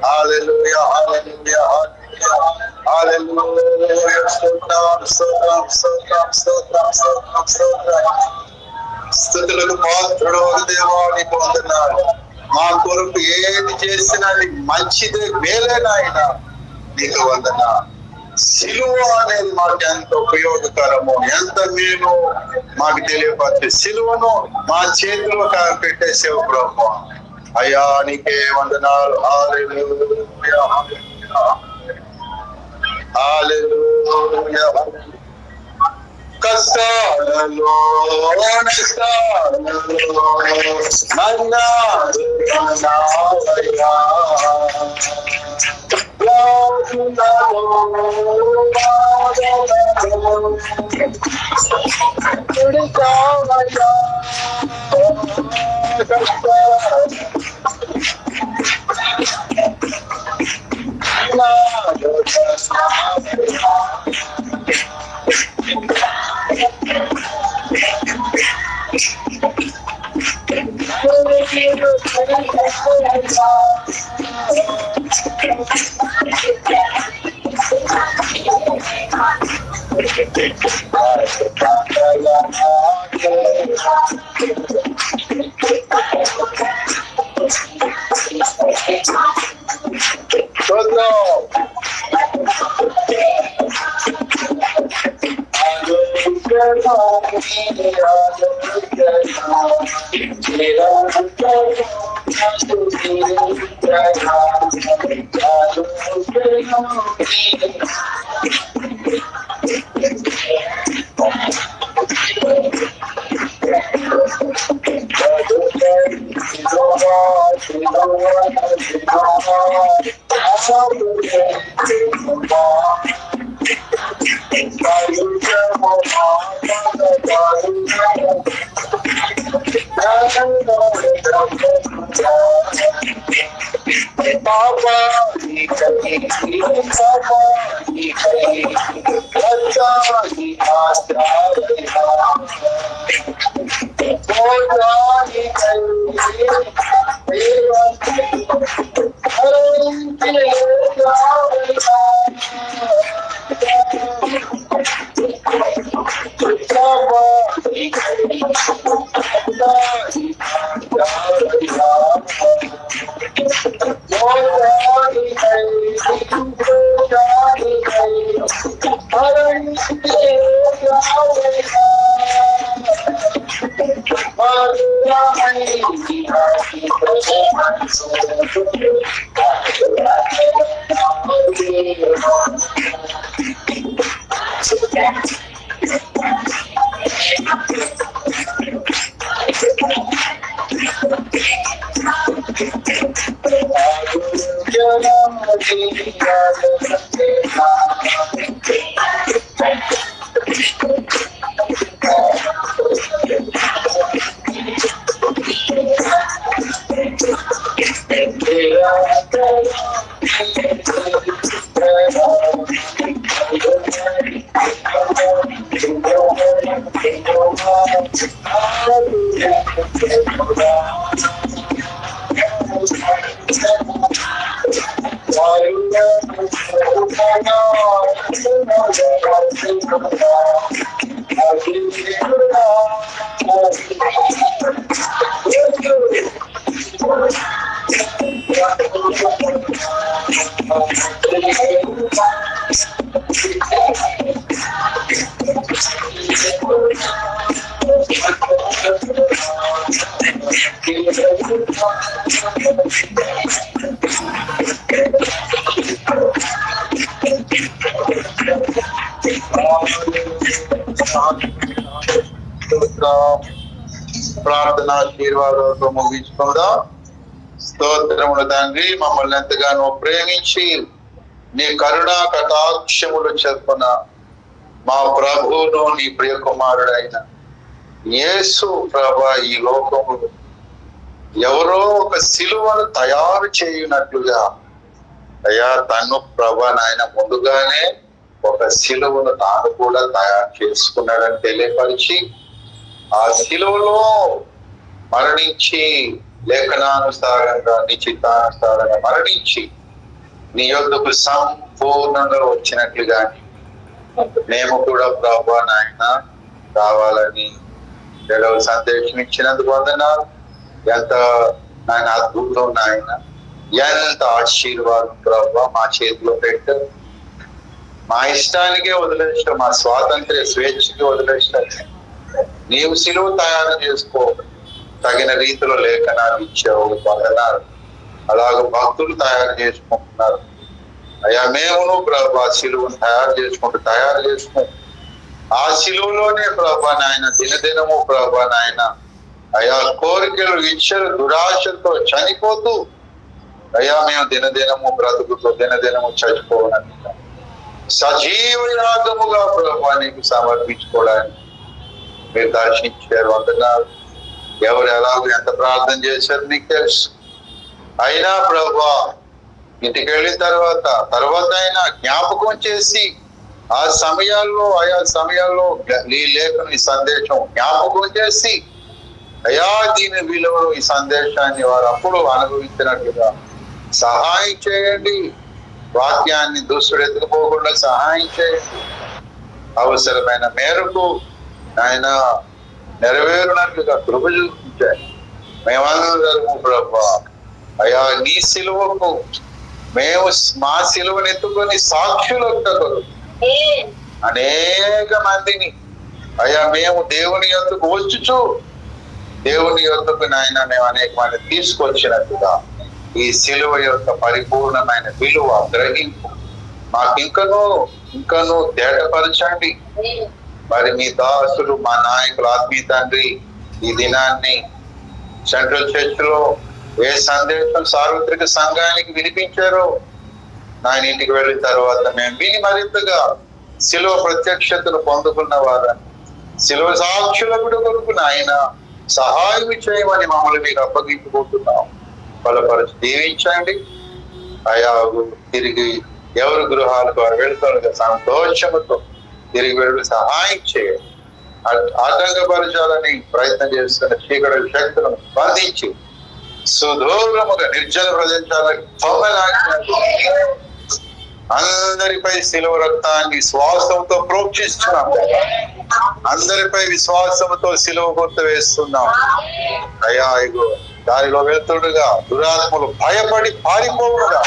హల్లెలూయా, హల్లెలూయా, హల్లెలూయా. స్తుతులకు పాత్రుడు దేవాన్ని పొందున్నాడు. మా కొరకు ఏది చేసినా మంచిదే, మేలేనాయన. నీకు వందనా. సిలువ అనేది మాకు ఎంత ఉపయోగకరమో, ఎంత మేలు మాకు తెలియపరిచే సిలువను మా చేతిలో పెట్టేసేవు ప్రభు. అయ్యా నీకే వందనాలు. హల్లెలూయా, హల్లెలూయా. కష్టాలలో ప్రార్థనాశీర్వాదాలతో ముగించుకుందాం. స్తోత్రములు తండ్రి, మమ్మల్ని ఎంతగానో ప్రేమించి నీ కరుణా కటాక్షములు చెప్పున మా ప్రభువును నీ ప్రియ కుమారుడైన యేసు ప్రభా ఈ లోకములు ఎవరో ఒక సిలువను తయారు చేయునట్లుగా అయ్యా తను ప్రభా నాయన ముందుగానే ఒక సిలువను తాను కూడా తయారు చేసుకున్నాడని తెలియపరిచి ఆ సిలువలో మరణించి లేఖనానుసారంగా నీ చిత్తానుసారంగా మరణించి నీ యొద్దకు సంపూర్ణంగా వచ్చినట్లుగా మేము కూడా ప్రభా నాయన కావాలని ఏడవ సందేశం ఇచ్చినందుకు వందనాలు. ఎంత నాయన అద్భుతం నాయన, ఎంత ఆశీర్వాదం ప్రభా మా చేతిలో పెట్టారు. మా ఇష్టానికే వదిలేస్తాం, మా స్వాతంత్ర్య స్వేచ్ఛకి వదిలేస్తాం. నీవు సిలువ తయారు చేసుకో, తగిన రీతిలో లేఖనాలు ఇచ్చావు, వందనాలు. అలాగ భక్తులు తయారు చేసుకుంటున్నారు. అయ్యా మేమును ప్రభా సిలువను తయారు చేసుకుంటూ ఆ సిలువలోనే ప్రభా నాయన దినదినము ప్రభా నాయన అయా కోరికలు ఇచ్చలు దురాశలతో చనిపోతూ అయ్యా మేము దినదినము బ్రతుకుతూ దినదినము చచ్చిపోవడానికి సజీవ యాగముగా ప్రభా నీకు సమర్పించుకోవడానికి మీరు దర్శించారు. వందనాలు. ఎవరు ఎలాగో ఎంత ప్రార్థన చేశారు నీకు తెలుసు. అయినా ప్రభా ఇంటికి వెళ్ళిన తర్వాత అయినా జ్ఞాపకం చేసి ఆయా సమయాల్లో ఈ లేఖను ఈ సందేశం జ్ఞాపకం చేసి అయా దీని విలువలు ఈ సందేశాన్ని వారు అప్పుడు అనుభవించినట్లుగా సహాయం చేయండి. వాక్యాన్ని దుష్టుడు ఎత్తుకుపోకుండా సహాయం చేయండి. అవసరమైన మేరకు ఆయన నెరవేరునట్లుగా కృప చూపించాయి. మేమందరము ప్రభా అయా నీ సిలువకు మేము మా సిలువను ఎత్తుకొని సాక్షులు అనేక మందిని అయ్యా మేము దేవుని యొద్దకు వచ్చుచు దేవుని యొద్దకు నాయన మేము అనేక మంది తీసుకొచ్చినట్టుగా ఈ సిలువ యొక్క పరిపూర్ణమైన విలువ గ్రహింపు మాకు ఇంకనూ తేటపరచండి. మరి మీ దాసులు మా నాయకులు ఆత్మీయ తండ్రి ఈ దినాన్ని సెంట్రల్ చర్చ్ లో ఏ సందేశం సార్వత్రిక సంఘానికి వినిపించారో నాయన ఇంటికి వెళ్ళిన తర్వాత మేము విని మరింతగా శిలువ ప్రత్యక్షతను పొందుకున్న వారని శిలువ సాక్షులకు కొరకు నాయన సహాయం చేయమని మమ్మల్ని మీకు అప్పగించుకుంటున్నాం. బలపరచి దీవించండి. అయా తిరిగి ఎవరి గృహాలకు వారు వెళ్తారు సంతోషంతో తిరిగి వెళ్ళి సహాయం చేయండి. ఆటంకపరచాలని ప్రయత్నం చేస్తున్న చీకటి శక్తులను బంధించి సుదూరముగా నిర్జల ప్రదేశాలకు అందరిపై శిలువ రక్తాన్ని విశ్వాసంతో ప్రోక్షిస్తున్నాం. అందరిపై విశ్వాసంతో శిలువ గుర్తు వేస్తున్నాం. అయ్యా ఇగో దారిలో వెళ్తుండగా దురాత్మలు భయపడి పారిపోవుగా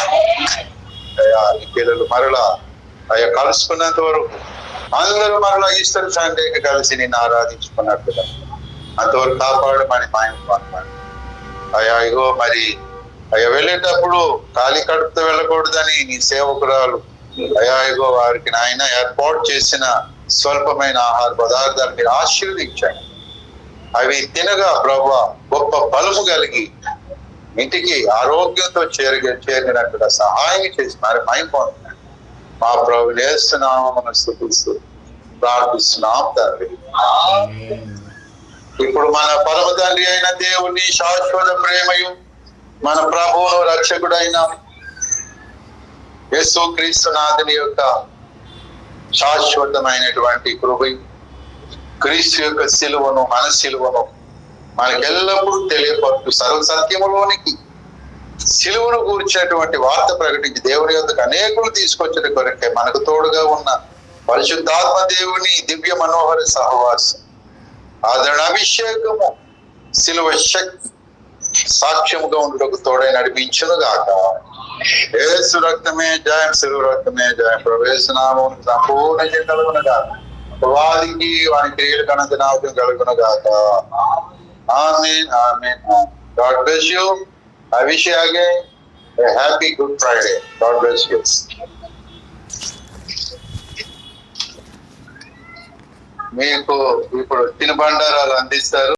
అయ్యా ఈ పిల్లలు మరలా అయ్యా కలుసుకున్నంత వరకు అందరూ మరలా ఈస్టర్ సండేకి కలిసి నిన్ను ఆరాధించుకున్నట్టుగా అంతవరకు కాపాడమని మాయమాడు. అయ్యా ఇగో మరి అయ్యా వెళ్ళేటప్పుడు ఖాళీ కడుపుతో వెళ్ళకూడదని నీ సేవకురాలు అయ్యా ఇగో వారికి నాయన ఏర్పాటు చేసిన స్వల్పమైన ఆహార పదార్థాలు మీరు ఆశీర్వదించండి. అవి తినగా ప్రభా గొప్ప బలము కలిగి ఇంటికి ఆరోగ్యంతో చేరినట్టుగా సహాయం చేసి మరి మైపోతున్నాడు. మా ప్రభు చేస్తున్నామని స్తుతిస్తూ ప్రార్థిస్తున్నాం తండ్రి. ఇప్పుడు మన పరమ తండ్రి అయిన దేవుని శాశ్వత ప్రేమయు మన ప్రభువును రక్షకుడైన యేసుక్రీస్తు నాథుని యొక్క శాశ్వతమైనటువంటి కృప క్రీస్తు యొక్క సిలువను మన సిలువను మనకెల్లప్పుడూ తెలియపరుస్తూ సర్వసత్యములోనికి సిలువను కూర్చేటువంటి వార్త ప్రకటించి దేవుని యొద్దకు అనేకులు తీసుకొచ్చిన కొరకే మనకు తోడుగా ఉన్న పరిశుద్ధాత్మ దేవుని దివ్య మనోహర సహవాసం, ఆదరణ అభిషేకము, శిలువ శక్తి సాక్ష్యముగా ఉండుటకు తోడై నడిపించును గాక. యేసు రక్తమే జయం, శిలువ రక్తమే జయం. ప్రవేశనామం సంపూర్ణ కలుగును గాక. వారికి వాని క్రియలు కనంత నామం కలుగును గాక. ఆమేన్, ఆమేన్. God bless you. I wish you again a happy Good Friday. God bless you. మీకు ఇప్పుడు తినుబండారాలు అందిస్తారు.